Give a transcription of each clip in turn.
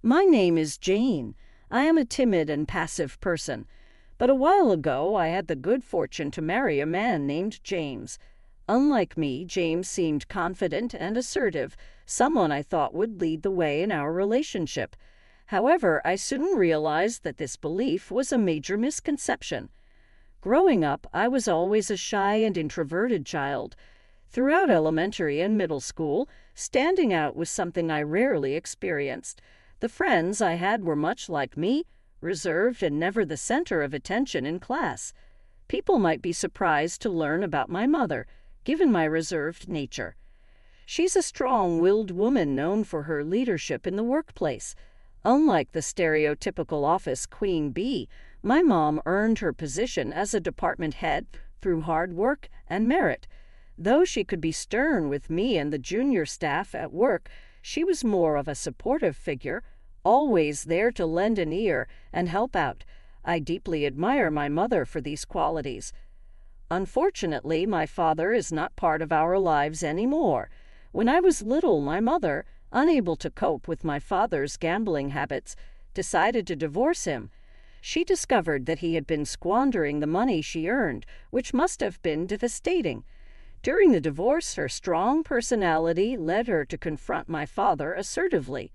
My name is Jane. I am a timid and passive person, but a while ago I had the good fortune to marry a man named James. Unlike me, James seemed confident and assertive, someone I thought would lead the way in our relationship. However, I soon realized that this belief was a major misconception. Growing up, I was always a shy and introverted child. Throughout elementary and middle school, standing out was something I rarely experienced. The friends I had were much like me, reserved and never the center of attention in class. People might be surprised to learn about my mother, given my reserved nature. She's a strong-willed woman known for her leadership in the workplace. Unlike the stereotypical office queen bee, my mom earned her position as a department head through hard work and merit. Though she could be stern with me and the junior staff at work, she was more of a supportive figure, always there to lend an ear and help out. I deeply admire my mother for these qualities. Unfortunately, my father is not part of our lives anymore. When I was little, my mother, unable to cope with my father's gambling habits, decided to divorce him. She discovered that he had been squandering the money she earned, which must have been devastating. During the divorce, her strong personality led her to confront my father assertively.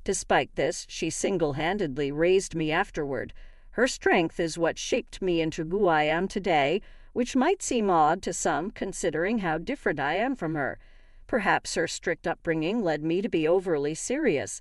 Despite this, she single-handedly raised me afterward. Her strength is what shaped me into who I am today, which might seem odd to some considering how different I am from her. Perhaps her strict upbringing led me to be overly serious.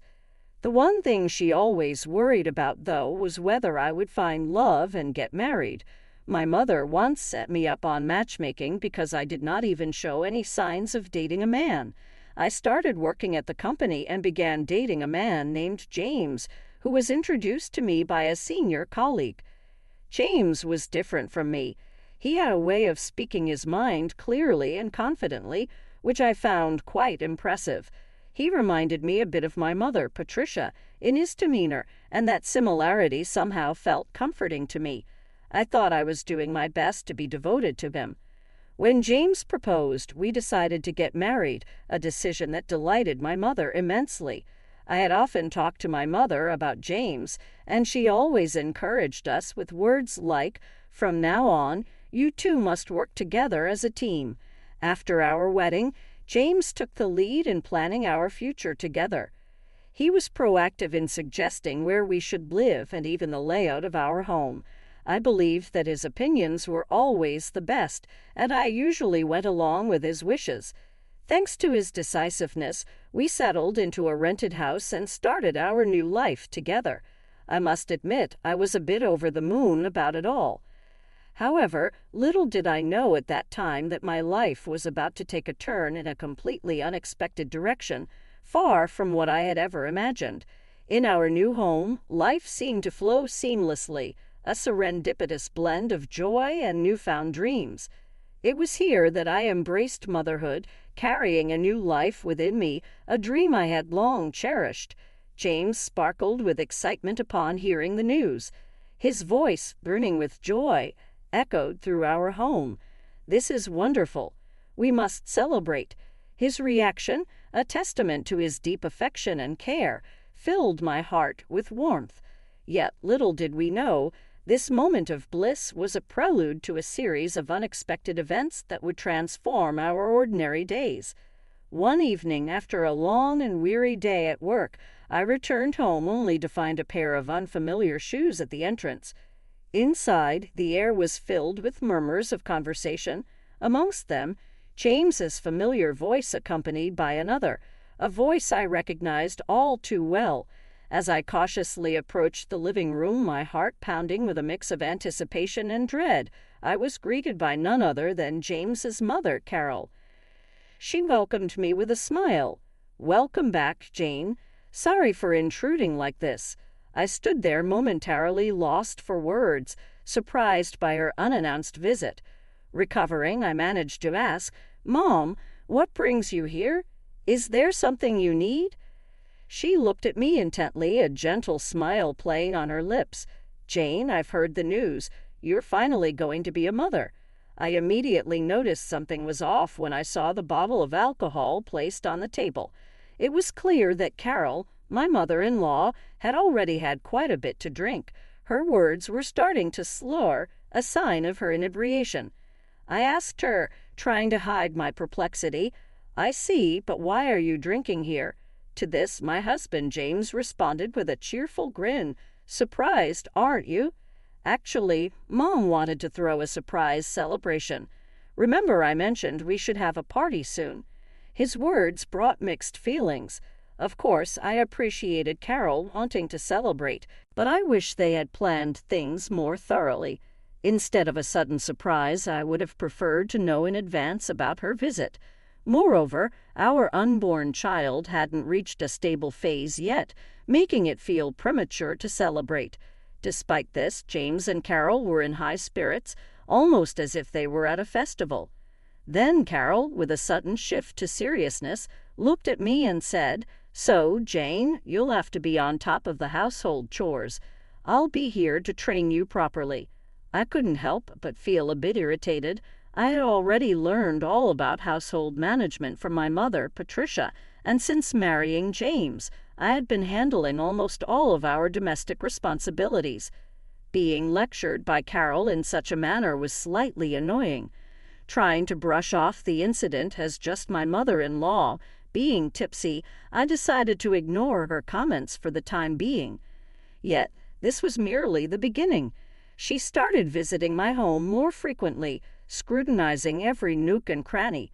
The one thing she always worried about, though, was whether I would find love and get married. My mother once set me up on matchmaking because I did not even show any signs of dating a man. I started working at the company and began dating a man named James, who was introduced to me by a senior colleague. James was different from me. He had a way of speaking his mind clearly and confidently, which I found quite impressive. He reminded me a bit of my mother, Patricia, in his demeanor, and that similarity somehow felt comforting to me. I thought I was doing my best to be devoted to him. When James proposed, we decided to get married, a decision that delighted my mother immensely. I had often talked to my mother about James, and she always encouraged us with words like, "From now on, you two must work together as a team." After our wedding, James took the lead in planning our future together. He was proactive in suggesting where we should live and even the layout of our home. I believed that his opinions were always the best, and I usually went along with his wishes. Thanks to his decisiveness, we settled into a rented house and started our new life together. I must admit, I was a bit over the moon about it all. However, little did I know at that time that my life was about to take a turn in a completely unexpected direction, far from what I had ever imagined. In our new home, life seemed to flow seamlessly, a serendipitous blend of joy and newfound dreams. It was here that I embraced motherhood, carrying a new life within me, a dream I had long cherished. James sparkled with excitement upon hearing the news. His voice, burning with joy, echoed through our home. "This is wonderful. We must celebrate." His reaction, a testament to his deep affection and care, filled my heart with warmth. Yet little did we know, this moment of bliss was a prelude to a series of unexpected events that would transform our ordinary days. One evening, after a long and weary day at work, I returned home only to find a pair of unfamiliar shoes at the entrance. Inside, the air was filled with murmurs of conversation, amongst them James's familiar voice accompanied by another, a voice I recognized all too well. As I cautiously approached the living room, my heart pounding with a mix of anticipation and dread, I was greeted by none other than James's mother, Carol. She welcomed me with a smile. "Welcome back, Jane. Sorry for intruding like this." I stood there momentarily lost for words, surprised by her unannounced visit. Recovering, I managed to ask, "Mom, what brings you here? Is there something you need?" She looked at me intently, a gentle smile playing on her lips. "Jane, I've heard the news. You're finally going to be a mother." I immediately noticed something was off when I saw the bottle of alcohol placed on the table. It was clear that Carol, My mother-in-law had already had quite a bit to drink. Her words were starting to slur, a sign of her inebriation. I asked her, trying to hide my perplexity, "I see, but why are you drinking here?" To this, my husband, James, responded with a cheerful grin. "Surprised, aren't you?" Actually, Mom wanted to throw a surprise celebration. Remember I mentioned we should have a party soon. His words brought mixed feelings. Of course, I appreciated Carol wanting to celebrate, but I wish they had planned things more thoroughly. Instead of a sudden surprise, I would have preferred to know in advance about her visit. Moreover, our unborn child hadn't reached a stable phase yet, making it feel premature to celebrate. Despite this, James and Carol were in high spirits, almost as if they were at a festival. Then Carol, with a sudden shift to seriousness, looked at me and said, "So, Jane, you'll have to be on top of the household chores. I'll be here to train you properly." I couldn't help but feel a bit irritated. I had already learned all about household management from my mother, Patricia, and since marrying James, I had been handling almost all of our domestic responsibilities. Being lectured by Carol in such a manner was slightly annoying. Trying to brush off the incident as just my mother-in-law being tipsy, I decided to ignore her comments for the time being. Yet, this was merely the beginning. She started visiting my home more frequently, scrutinizing every nook and cranny.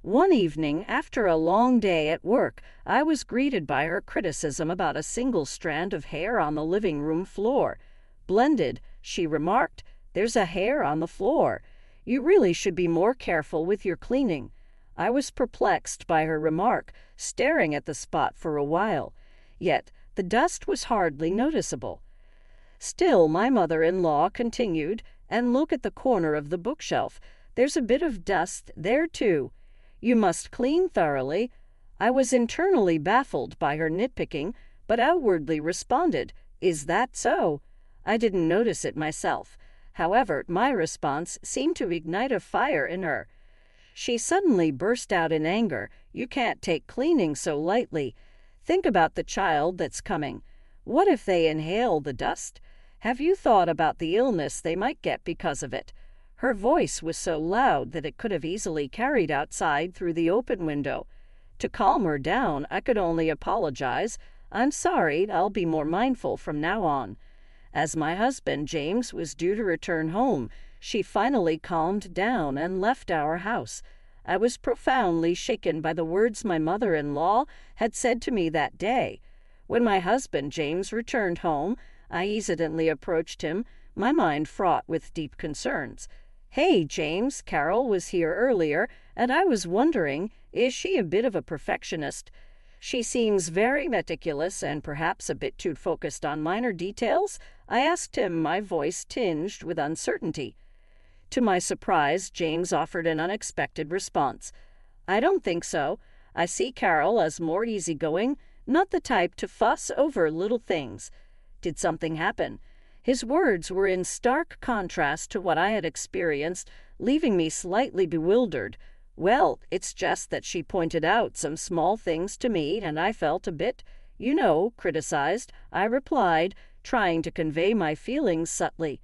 One evening, after a long day at work, I was greeted by her criticism about a single strand of hair on the living room floor. "Blended," she remarked, "there's a hair on the floor. You really should be more careful with your cleaning." I was perplexed by her remark, staring at the spot for a while. Yet the dust was hardly noticeable. Still, my mother-in-law continued, "And look at the corner of the bookshelf. There's a bit of dust there, too. You must clean thoroughly." I was internally baffled by her nitpicking, but outwardly responded, "Is that so?" I didn't notice it myself. However, my response seemed to ignite a fire in her. She suddenly burst out in anger. "You can't take cleaning so lightly. Think about the child that's coming. What if they inhale the dust? Have you thought about the illness they might get because of it?" Her voice was so loud that it could have easily carried outside through the open window. To calm her down, I could only apologize. "I'm sorry, I'll be more mindful from now on." As my husband, James, was due to return home, she finally calmed down and left our house. I was profoundly shaken by the words my mother-in-law had said to me that day. When my husband, James, returned home, I hesitantly approached him, my mind fraught with deep concerns. "Hey, James, Carol was here earlier, and I was wondering, is she a bit of a perfectionist? She seems very meticulous and perhaps a bit too focused on minor details?" I asked him, my voice tinged with uncertainty. To my surprise, James offered an unexpected response. "I don't think so. I see Carol as more easygoing, not the type to fuss over little things." Did something happen? His words were in stark contrast to what I had experienced, leaving me slightly bewildered. "Well, it's just that she pointed out some small things to me, and I felt a bit, criticized," I replied, trying to convey my feelings subtly.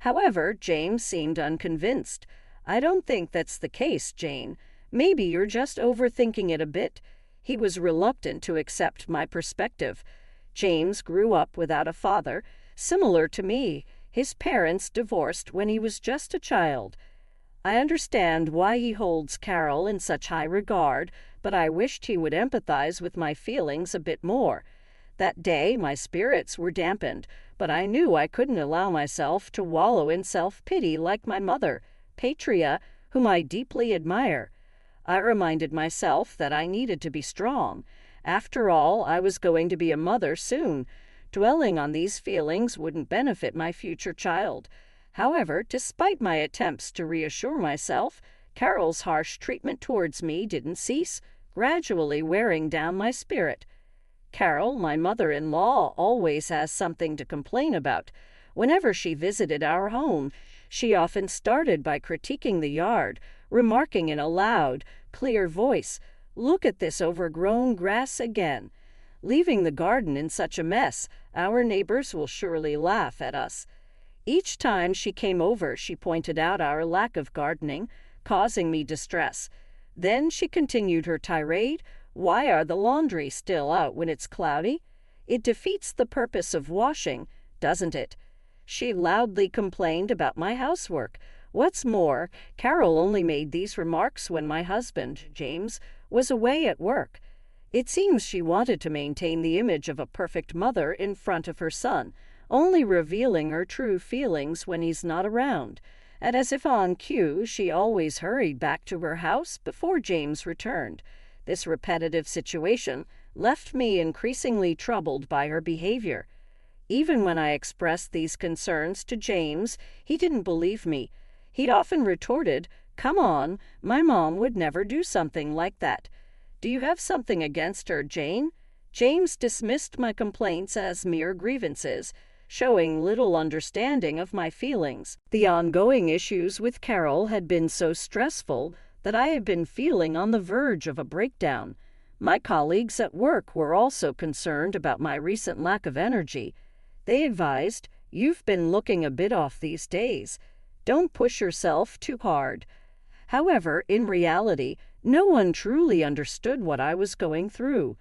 However, James seemed unconvinced. "I don't think that's the case, Jane. Maybe you're just overthinking it a bit." He was reluctant to accept my perspective. James grew up without a father, similar to me. His parents divorced when he was just a child. I understand why he holds Carol in such high regard, but I wished he would empathize with my feelings a bit more. That day my spirits were dampened, but I knew I couldn't allow myself to wallow in self-pity like my mother, Patria, whom I deeply admire. I reminded myself that I needed to be strong. After all, I was going to be a mother soon. Dwelling on these feelings wouldn't benefit my future child. However, despite my attempts to reassure myself, Carol's harsh treatment towards me didn't cease, gradually wearing down my spirit. Carol, my mother-in-law, always has something to complain about. Whenever she visited our home, she often started by critiquing the yard, remarking in a loud, clear voice, "Look at this overgrown grass again." leaving the garden in such a mess. Our neighbors will surely laugh at us." Each time she came over, she pointed out our lack of gardening, causing me distress. Then she continued her tirade. "Why are the laundry still out when it's cloudy? It defeats the purpose of washing, doesn't it?" She loudly complained about my housework. What's more, Carol only made these remarks when my husband, James, was away at work. It seems she wanted to maintain the image of a perfect mother in front of her son, only revealing her true feelings when he's not around. And as if on cue, she always hurried back to her house before James returned. This repetitive situation left me increasingly troubled by her behavior. Even when I expressed these concerns to James, he didn't believe me. He'd often retorted, "Come on, my mom would never do something like that. Do you have something against her, Jane?" James dismissed my complaints as mere grievances, showing little understanding of my feelings. The ongoing issues with Carol had been so stressful that I had been feeling on the verge of a breakdown. My colleagues at work were also concerned about my recent lack of energy. They advised, "You've been looking a bit off these days. Don't push yourself too hard." However, in reality, no one truly understood what I was going through.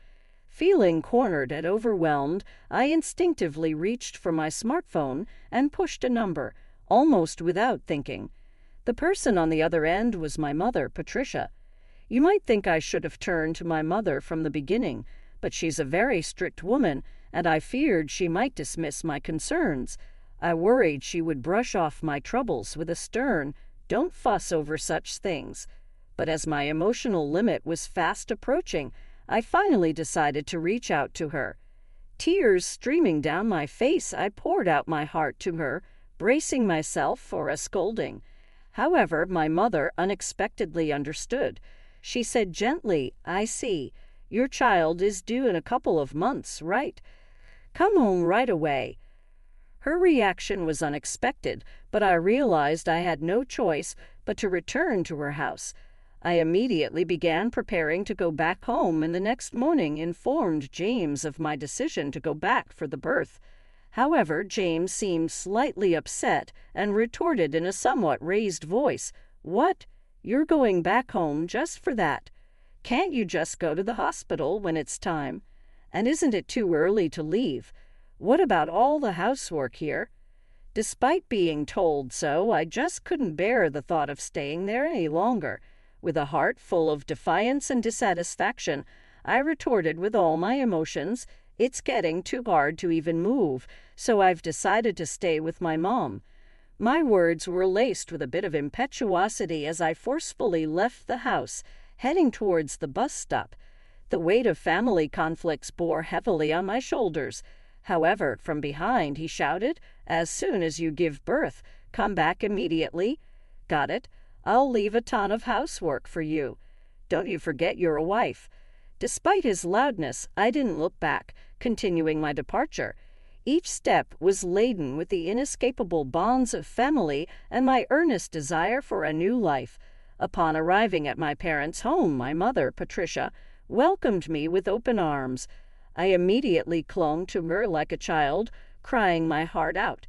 Feeling cornered and overwhelmed, I instinctively reached for my smartphone and pushed a number, almost without thinking. The person on the other end was my mother, Patricia. You might think I should have turned to my mother from the beginning, but she's a very strict woman, and I feared she might dismiss my concerns. I worried she would brush off my troubles with a stern, "Don't fuss over such things." But as my emotional limit was fast approaching, I finally decided to reach out to her. Tears streaming down my face, I poured out my heart to her, bracing myself for a scolding. However, my mother unexpectedly understood. She said gently, "I see. Your child is due in a couple of months, right? Come home right away." Her reaction was unexpected, but I realized I had no choice but to return to her house. I immediately began preparing to go back home, and the next morning informed James of my decision to go back for the birth. However, James seemed slightly upset and retorted in a somewhat raised voice, "What? You're going back home just for that? Can't you just go to the hospital when it's time? And isn't it too early to leave? What about all the housework here?" Despite being told so, I just couldn't bear the thought of staying there any longer. With a heart full of defiance and dissatisfaction, I retorted with all my emotions, "It's getting too hard to even move, so I've decided to stay with my mom." My words were laced with a bit of impetuosity as I forcefully left the house, heading towards the bus stop. The weight of family conflicts bore heavily on my shoulders. However, from behind he shouted, "As soon as you give birth, come back immediately. Got it? I'll leave a ton of housework for you. Don't you forget you're a wife." Despite his loudness, I didn't look back, continuing my departure. Each step was laden with the inescapable bonds of family and my earnest desire for a new life. Upon arriving at my parents' home, my mother, Patricia, welcomed me with open arms. I immediately clung to her like a child, crying my heart out.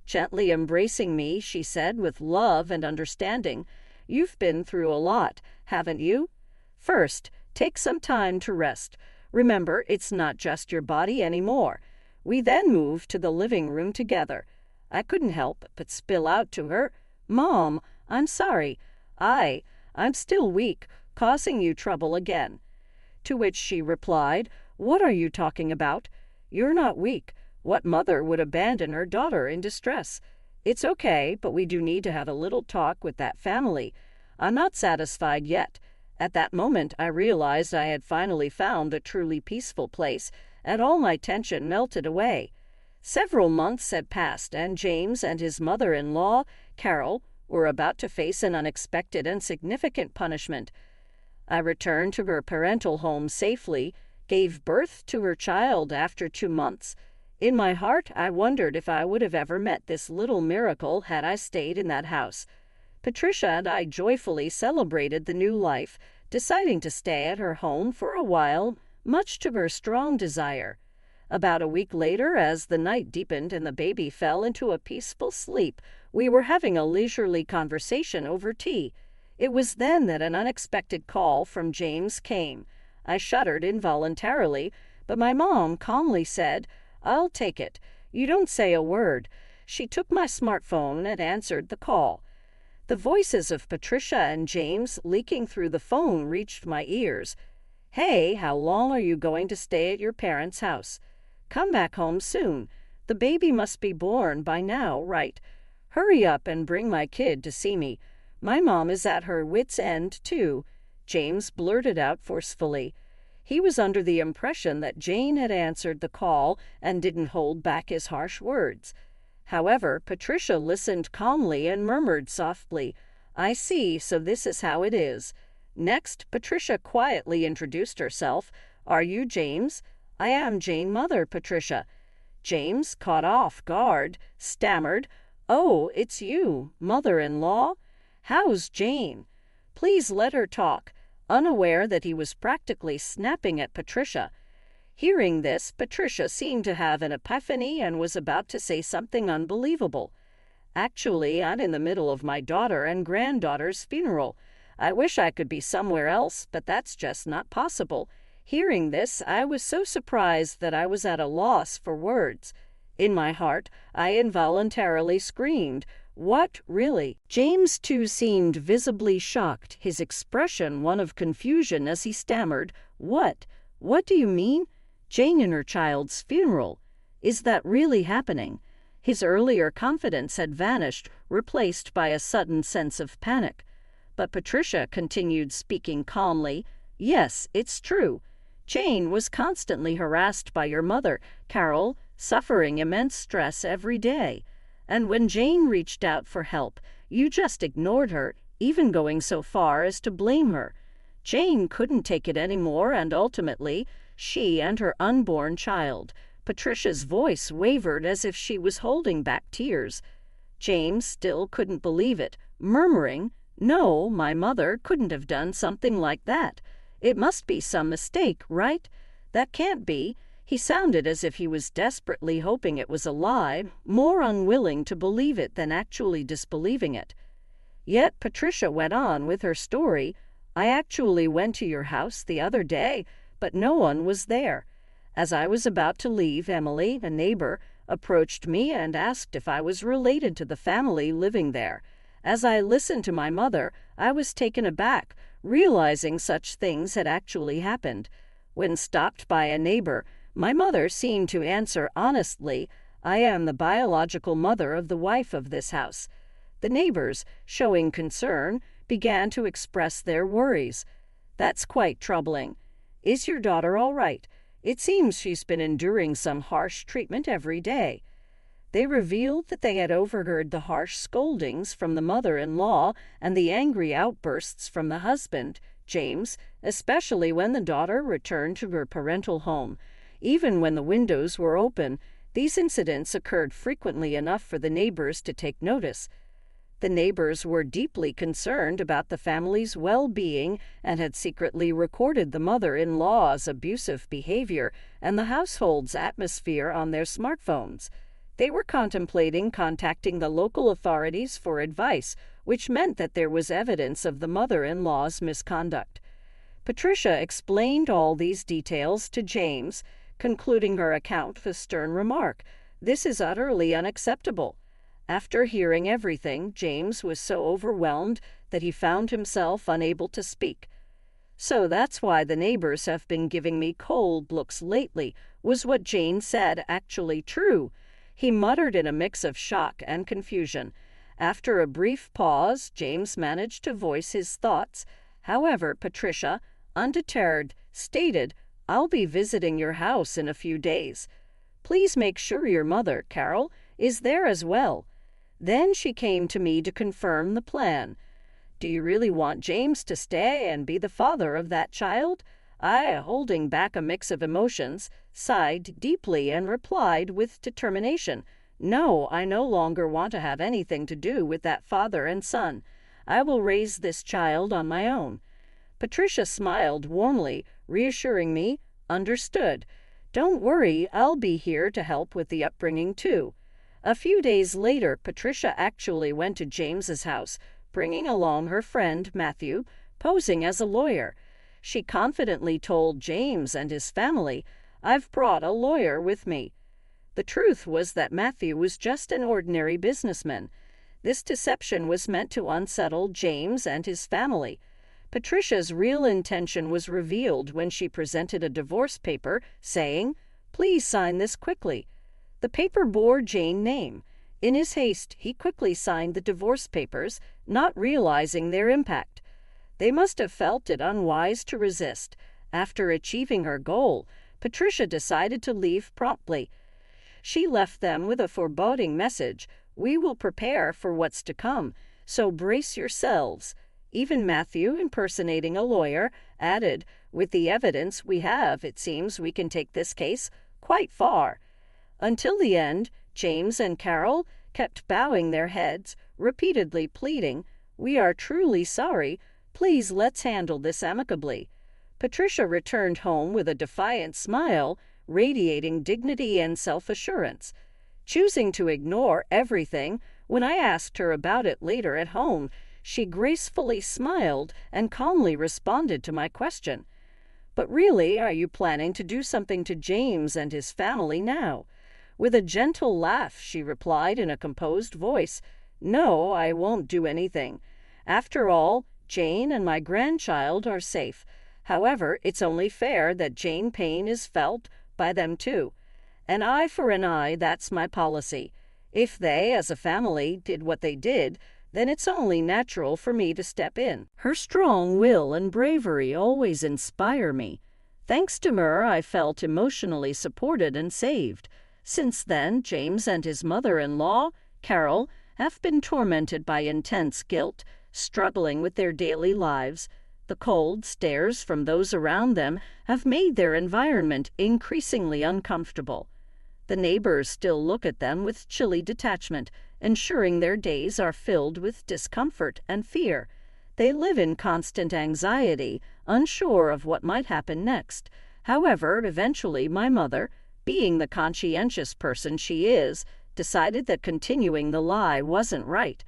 Gently embracing me, she said with love and understanding, "You've been through a lot, haven't you? First, take some time to rest. Remember, it's not just your body anymore." We then moved to the living room together. I couldn't help but spill out to her, "Mom, I'm sorry. I'm still weak, causing you trouble again." To which she replied, "What are you talking about? You're not weak. What mother would abandon her daughter in distress? It's okay, but we do need to have a little talk with that family. I'm not satisfied yet." At that moment, I realized I had finally found a truly peaceful place, and all my tension melted away. Several months had passed, and James and his mother-in-law, Carol, were about to face an unexpected and significant punishment. I returned to her parental home safely, gave birth to her child after 2 months. In my heart, I wondered if I would have ever met this little miracle had I stayed in that house. Patricia and I joyfully celebrated the new life, deciding to stay at her home for a while, much to her strong desire. About a week later, as the night deepened and the baby fell into a peaceful sleep, we were having a leisurely conversation over tea. It was then that an unexpected call from James came. I shuddered involuntarily, but my mom calmly said, "I'll take it. You don't say a word." She took my smartphone and answered the call. The voices of Patricia and James leaking through the phone reached my ears. "Hey, how long are you going to stay at your parents' house? Come back home soon. The baby must be born by now, right? Hurry up and bring my kid to see me. My mom is at her wit's end, too," James blurted out forcefully. He was under the impression that Jane had answered the call and didn't hold back his harsh words. However, Patricia listened calmly and murmured softly, "I see, so this is how it is." Next, Patricia quietly introduced herself. "Are you James?" "I am Jane, mother, Patricia." James, caught off guard, stammered, "Oh, it's you, mother-in-law? How's Jane? Please let her talk," unaware that he was practically snapping at Patricia. Hearing this, Patricia seemed to have an epiphany and was about to say something unbelievable. "Actually, I'm in the middle of my daughter and granddaughter's funeral. I wish I could be somewhere else, but that's just not possible." Hearing this, I was so surprised that I was at a loss for words. In my heart, I involuntarily screamed, "What, really?" James, too, seemed visibly shocked, his expression one of confusion as he stammered, "What? What do you mean? Jane in her child's funeral? Is that really happening?" His earlier confidence had vanished, replaced by a sudden sense of panic. But Patricia continued speaking calmly, "Yes, it's true. Jane was constantly harassed by your mother, Carol, suffering immense stress every day. And when Jane reached out for help, you just ignored her, even going so far as to blame her. Jane couldn't take it anymore, and ultimately, she and her unborn child." Patricia's voice wavered as if she was holding back tears. James still couldn't believe it, murmuring, "No, my mother couldn't have done something like that. It must be some mistake, right? That can't be." He sounded as if he was desperately hoping it was a lie, more unwilling to believe it than actually disbelieving it. Yet Patricia went on with her story. "I actually went to your house the other day, but no one was there. As I was about to leave, Emily, a neighbor, approached me and asked if I was related to the family living there. As I listened to my mother, I was taken aback, realizing such things had actually happened. When stopped by a neighbor, my mother seemed to answer honestly, 'I am the biological mother of the wife of this house.' The neighbors, showing concern, began to express their worries. 'That's quite troubling. Is your daughter all right? It seems she's been enduring some harsh treatment every day.' They revealed that they had overheard the harsh scoldings from the mother-in-law and the angry outbursts from the husband, James, especially when the daughter returned to her parental home. Even when the windows were open, these incidents occurred frequently enough for the neighbors to take notice. The neighbors were deeply concerned about the family's well-being and had secretly recorded the mother-in-law's abusive behavior and the household's atmosphere on their smartphones. They were contemplating contacting the local authorities for advice, which meant that there was evidence of the mother-in-law's misconduct. Patricia explained all these details to James, concluding her account with a stern remark, "This is utterly unacceptable." After hearing everything, James was so overwhelmed that he found himself unable to speak. "So that's why the neighbors have been giving me cold looks lately. Was what Jane said actually true?" He muttered in a mix of shock and confusion. After a brief pause, James managed to voice his thoughts. However, Patricia, undeterred, stated, "I'll be visiting your house in a few days. Please make sure your mother, Carol, is there as well." Then she came to me to confirm the plan. "Do you really want James to stay and be the father of that child?" I, holding back a mix of emotions, sighed deeply and replied with determination, "No, I no longer want to have anything to do with that father and son. I will raise this child on my own." Patricia smiled warmly, reassuring me, "Understood. Don't worry, I'll be here to help with the upbringing too." A few days later, Patricia actually went to James's house, bringing along her friend Matthew, posing as a lawyer. She confidently told James and his family, "I've brought a lawyer with me." The truth was that Matthew was just an ordinary businessman. This deception was meant to unsettle James and his family. Patricia's real intention was revealed when she presented a divorce paper, saying, "Please sign this quickly." The paper bore Jane's name. In his haste, he quickly signed the divorce papers, not realizing their impact. They must have felt it unwise to resist. After achieving her goal, Patricia decided to leave promptly. She left them with a foreboding message: "We will prepare for what's to come, so brace yourselves." Even Matthew, impersonating a lawyer, added, "With the evidence we have, it seems we can take this case quite far." Until the end, James and Carol kept bowing their heads, repeatedly pleading, "We are truly sorry. Please let's handle this amicably." Patricia returned home with a defiant smile, radiating dignity and self-assurance. Choosing to ignore everything, when I asked her about it later at home, she gracefully smiled and calmly responded to my question. "But really, are you planning to do something to James and his family now?" With a gentle laugh, she replied in a composed voice, "No, I won't do anything. After all, Jane and my grandchild are safe. However, it's only fair that Jane's pain is felt by them too. An eye for an eye, that's my policy. If they, as a family, did what they did, then it's only natural for me to step in." Her strong will and bravery always inspire me. Thanks to her, I felt emotionally supported and saved. Since then, James and his mother-in-law, Carol, have been tormented by intense guilt, struggling with their daily lives. The cold stares from those around them have made their environment increasingly uncomfortable. The neighbors still look at them with chilly detachment, ensuring their days are filled with discomfort and fear. They live in constant anxiety, unsure of what might happen next. However, eventually my mother, being the conscientious person she is, decided that continuing the lie wasn't right.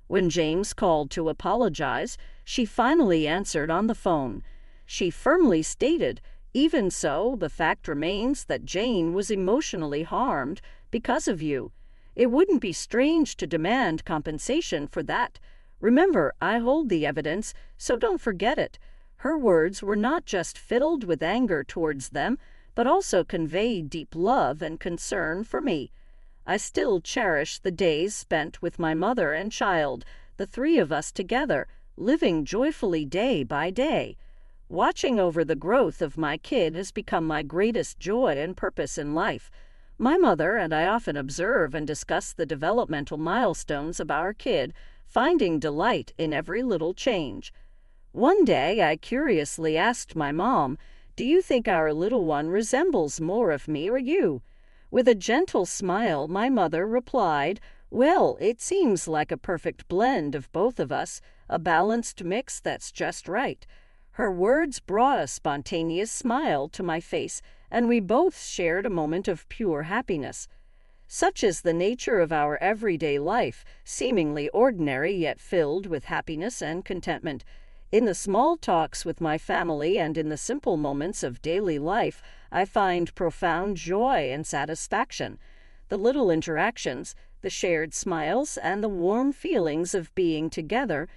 When James called to apologize, she finally answered on the phone. She firmly stated, "Even so, the fact remains that Jane was emotionally harmed because of you. It wouldn't be strange to demand compensation for that. Remember, I hold the evidence, so don't forget it." Her words were not just filled with anger towards them, but also conveyed deep love and concern for me. I still cherish the days spent with my mother and child, the three of us together, living joyfully day by day. Watching over the growth of my kid has become my greatest joy and purpose in life. My mother and I often observe and discuss the developmental milestones of our kid, finding delight in every little change. One day I curiously asked my mom, "Do you think our little one resembles more of me or you?" With a gentle smile, my mother replied, "Well, it seems like a perfect blend of both of us, a balanced mix that's just right." Her words brought a spontaneous smile to my face, and we both shared a moment of pure happiness. Such is the nature of our everyday life, seemingly ordinary yet filled with happiness and contentment. In the small talks with my family and in the simple moments of daily life, I find profound joy and satisfaction. The little interactions, the shared smiles, and the warm feelings of being together